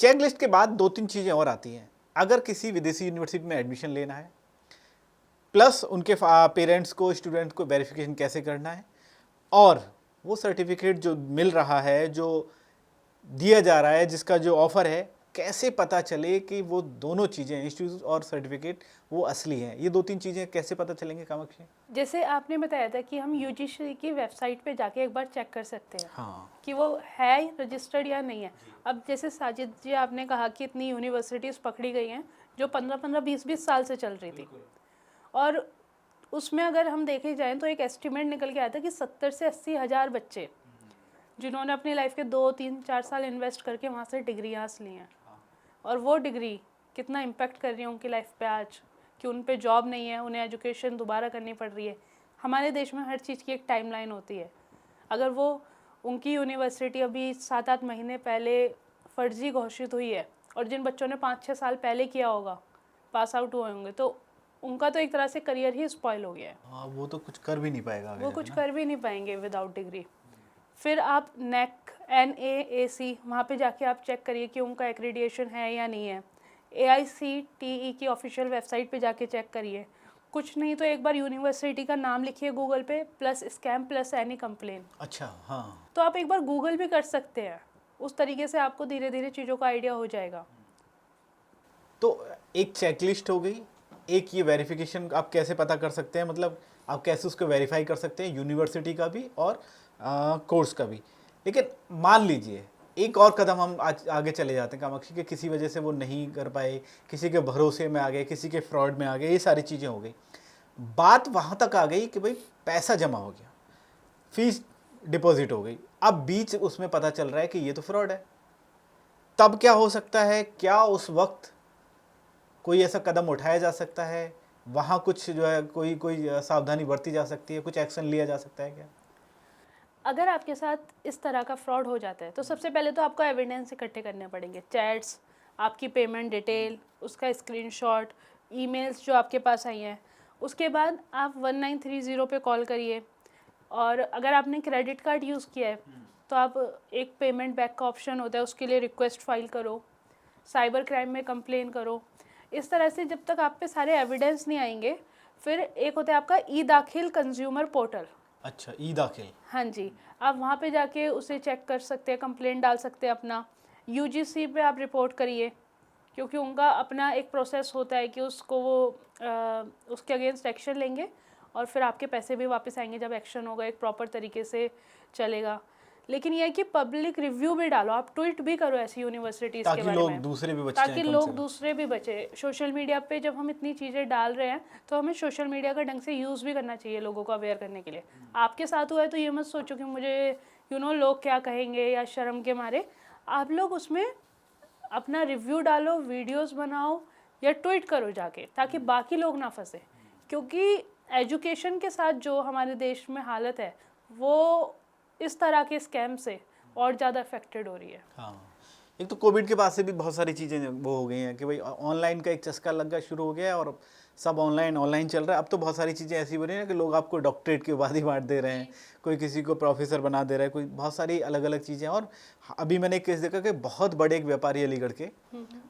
Check list के बाद 2-3 चीज़ें और आती हैं। अगर किसी विदेशी यूनिवर्सिटी में एडमिशन लेना है, प्लस उनके पेरेंट्स को, स्टूडेंट को वेरिफिकेशन कैसे करना है, और वो सर्टिफिकेट जो मिल रहा है, जो दिया जा रहा है, जिसका जो ऑफ़र है, कैसे पता चले कि वो दोनों चीज़ें, इंस्टीट्यूट और सर्टिफिकेट, वो असली हैं। ये 2-3 चीज़ें कैसे पता चलेंगे कामाक्षी? जैसे आपने बताया था कि हम यूजीसी की वेबसाइट पे जाके एक बार चेक कर सकते हैं हाँ, कि वो है रजिस्टर्ड या नहीं है। अब जैसे साजिद जी आपने कहा कि इतनी यूनिवर्सिटीज़ पकड़ी गई हैं जो 15-15, 20-20 साल से चल रही थी, और उसमें अगर हम देखे जाएं तो एक एस्टिमेट निकल के आया था कि 70 से 80 हज़ार बच्चे जिन्होंने अपनी लाइफ के 2-3-4 साल इन्वेस्ट करके वहाँ से डिग्री हासिल ली हैं, और वो डिग्री कितना इम्पेक्ट कर रही है उनकी लाइफ पे आज, कि उन पे जॉब नहीं है, उन्हें एजुकेशन दोबारा करनी पड़ रही है। हमारे देश में हर चीज़ की एक टाइमलाइन होती है। अगर वो उनकी यूनिवर्सिटी अभी 7-8 महीने पहले फर्जी घोषित हुई है, और जिन बच्चों ने 5-6 साल पहले किया होगा, पास आउट हुए होंगे, तो उनका तो एक तरह से करियर ही स्पॉइल हो गया है। हाँ, वो तो कुछ कर भी नहीं पाएगा आगे वो जाके कुछ ना। कर भी नहीं पाएंगे विदाउट डिग्री। फिर आप NAAC वहाँ पे जाके आप चेक करिए कि उनका एक्रीडिएशन है या नहीं है। AICTE की ऑफिशियल वेबसाइट पे जाके चेक करिए। कुछ नहीं तो एक बार यूनिवर्सिटी का नाम लिखिए गूगल पे, plus scam plus any complain. अच्छा, हाँ। तो आप एक बार गूगल भी कर सकते हैं। उस तरीके से आपको धीरे धीरे चीज़ों का आइडिया हो जाएगा। तो एक चेकलिस्ट हो गई, एक ये वेरिफिकेशन आप कैसे पता कर सकते हैं, मतलब आप कैसे उसको वेरीफाई कर सकते हैं, यूनिवर्सिटी का भी और कोर्स का भी। लेकिन मान लीजिए एक और कदम हम आज आगे चले जाते हैं कामाक्षी, कि किसी वजह से वो नहीं कर पाए, किसी के भरोसे में आ गए, किसी के फ्रॉड में आ गए, ये सारी चीज़ें हो गई। बात वहाँ तक आ गई कि भाई पैसा जमा हो गया, फीस डिपॉजिट हो गई, अब बीच उसमें पता चल रहा है कि ये तो फ्रॉड है। तब क्या हो सकता है? क्या उस वक्त कोई ऐसा कदम उठाया जा सकता है? वहाँ कुछ जो है कोई कोई सावधानी बरती जा सकती है, कुछ एक्शन लिया जा सकता है क्या? अगर आपके साथ इस तरह का फ्रॉड हो जाता है तो सबसे पहले तो आपको एविडेंस इकट्ठे करने पड़ेंगे, चैट्स, आपकी पेमेंट डिटेल, उसका स्क्रीनशॉट, ईमेल्स जो आपके पास आई हैं। उसके बाद आप 1930 पे कॉल करिए, और अगर आपने क्रेडिट कार्ड यूज़ किया है तो आप एक पेमेंट बैक का ऑप्शन होता है, उसके लिए रिक्वेस्ट फाइल करो, साइबर क्राइम में कंप्लेन करो। इस तरह से जब तक आप पे सारे एविडेंस नहीं आएंगे, फिर एक होता है आपका ई दाखिल कंज्यूमर पोर्टल। अच्छा, ई दाखिल। हाँ जी, आप वहाँ पे जाके उसे चेक कर सकते हैं, कंप्लेंट डाल सकते हैं अपना। यूजीसी पे आप रिपोर्ट करिए, क्योंकि उनका अपना एक प्रोसेस होता है कि उसको वो उसके अगेंस्ट एक्शन लेंगे, और फिर आपके पैसे भी वापस आएंगे जब एक्शन होगा, एक प्रॉपर तरीके से चलेगा। लेकिन यह है कि पब्लिक रिव्यू भी डालो, आप ट्वीट भी करो ऐसी यूनिवर्सिटीज़ के ताकि बारे लोग में, दूसरे भी बच जाएं ताकि कम से लोग कम। दूसरे भी बचे। सोशल मीडिया पे जब हम इतनी चीज़ें डाल रहे हैं तो हमें सोशल मीडिया का ढंग से यूज़ भी करना चाहिए लोगों को अवेयर करने के लिए। आपके साथ हुआ है तो ये मत सोचो कि मुझे लोग क्या कहेंगे, या शर्म के मारे आप लोग उसमें अपना रिव्यू डालो, वीडियोस बनाओ, या ट्वीट करो जाके, ताकि बाकी लोग ना फंसे। क्योंकि एजुकेशन के साथ जो हमारे देश में हालत है, वो इस तरह के स्कैम से और ज़्यादा अफेक्टेड हो रही है। हाँ, एक तो कोविड के बाद से भी बहुत सारी चीज़ें वो हो गई हैं कि भाई ऑनलाइन का एक चस्का लगा शुरू हो गया है, और सब ऑनलाइन ऑनलाइन चल रहा है। अब तो बहुत सारी चीज़ें ऐसी हो रही हैं कि लोग आपको डॉक्टरेट की उपाधि बांट दे रहे हैं, कोई किसी को प्रोफेसर बना दे रहा है, कोई बहुत सारी अलग अलग चीज़ें। और अभी मैंने एक केस देखा कि बहुत बड़े एक व्यापारी अलीगढ़ के,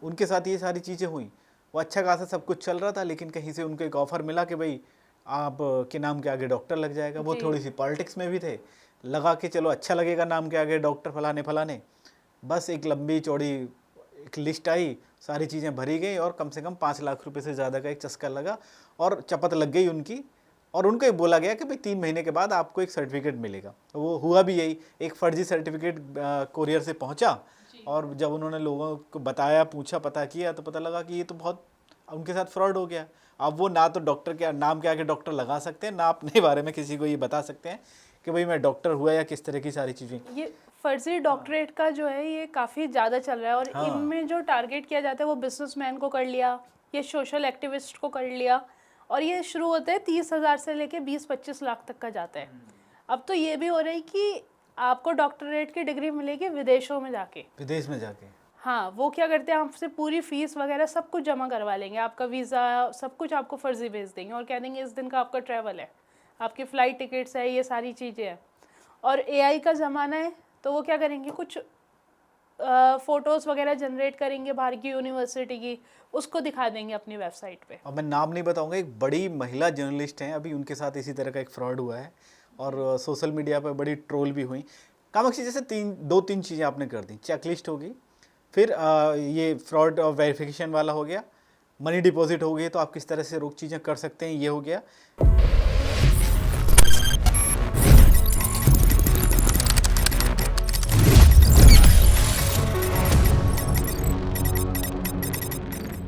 उनके साथ ये सारी चीज़ें हुई। वो अच्छा खासा सब कुछ चल रहा था, लेकिन कहीं से उनको एक ऑफ़र मिला कि भाई आप के नाम के आगे डॉक्टर लग जाएगा। वो जी। थोड़ी सी पॉलिटिक्स में भी थे, लगा कि चलो अच्छा लगेगा नाम के आगे डॉक्टर फलाने फलाने। बस एक लंबी चौड़ी एक लिस्ट आई, सारी चीज़ें भरी गई, और कम से कम 5 लाख रुपए से ज़्यादा का एक चस्का लगा, और चपत लग गई उनकी। और उनको ये बोला गया कि भाई 3 महीने के बाद आपको एक सर्टिफिकेट मिलेगा। तो वो हुआ भी यही, एक फर्जी सर्टिफिकेट कोरियर से पहुंचा, और जब उन्होंने लोगों को बताया, पूछा, पता किया, तो पता लगा कि ये तो बहुत उनके साथ फ्रॉड हो गया। अब वो ना तो डॉक्टर के नाम के आगे डॉक्टर लगा सकते हैं, ना अपने बारे में किसी को ये बता सकते हैं कि भाई मैं डॉक्टर हुआ, या किस तरह की सारी चीज़ें। ये फर्जी डॉक्टरेट का जो है ये काफ़ी ज़्यादा चल रहा है, और हाँ, इनमें जो टारगेट किया जाता है वो बिजनेसमैन को कर लिया, ये सोशल एक्टिविस्ट को कर लिया, और ये शुरू होते हैं 30,000 से लेके 20-25 लाख तक का जाता है। अब तो ये भी हो रहा है कि आपको डॉक्टरेट की डिग्री मिलेगी विदेशों में जाके। विदेश में जाके। हाँ, वो क्या करते हैं, आपसे पूरी फीस वगैरह सब कुछ जमा करवा लेंगे, आपका वीज़ा सब कुछ आपको फ़र्ज़ी भेज देंगे, और कह देंगे इस दिन का आपका ट्रैवल है, आपकी फ़्लाइट टिकट्स है, ये सारी चीज़ें हैं। और एआई का ज़माना है, तो वो क्या करेंगे, कुछ फ़ोटोज़ वगैरह जनरेट करेंगे बाहर की यूनिवर्सिटी की, उसको दिखा देंगे अपनी वेबसाइट पे। अब मैं नाम नहीं बताऊंगा, एक बड़ी महिला जर्नलिस्ट हैं, अभी उनके साथ इसी तरह का एक फ्रॉड हुआ है और सोशल मीडिया पर बड़ी ट्रोल भी हुई। कामाक्षी, जैसे दो तीन चीज़ें आपने कर दी, चेकलिस्ट होगी, फिर ये फ्रॉड और वेरिफिकेशन वाला हो गया, मनी डिपॉजिट हो गई, तो आप किस तरह से रोक चीज़ें कर सकते हैं ये हो गया।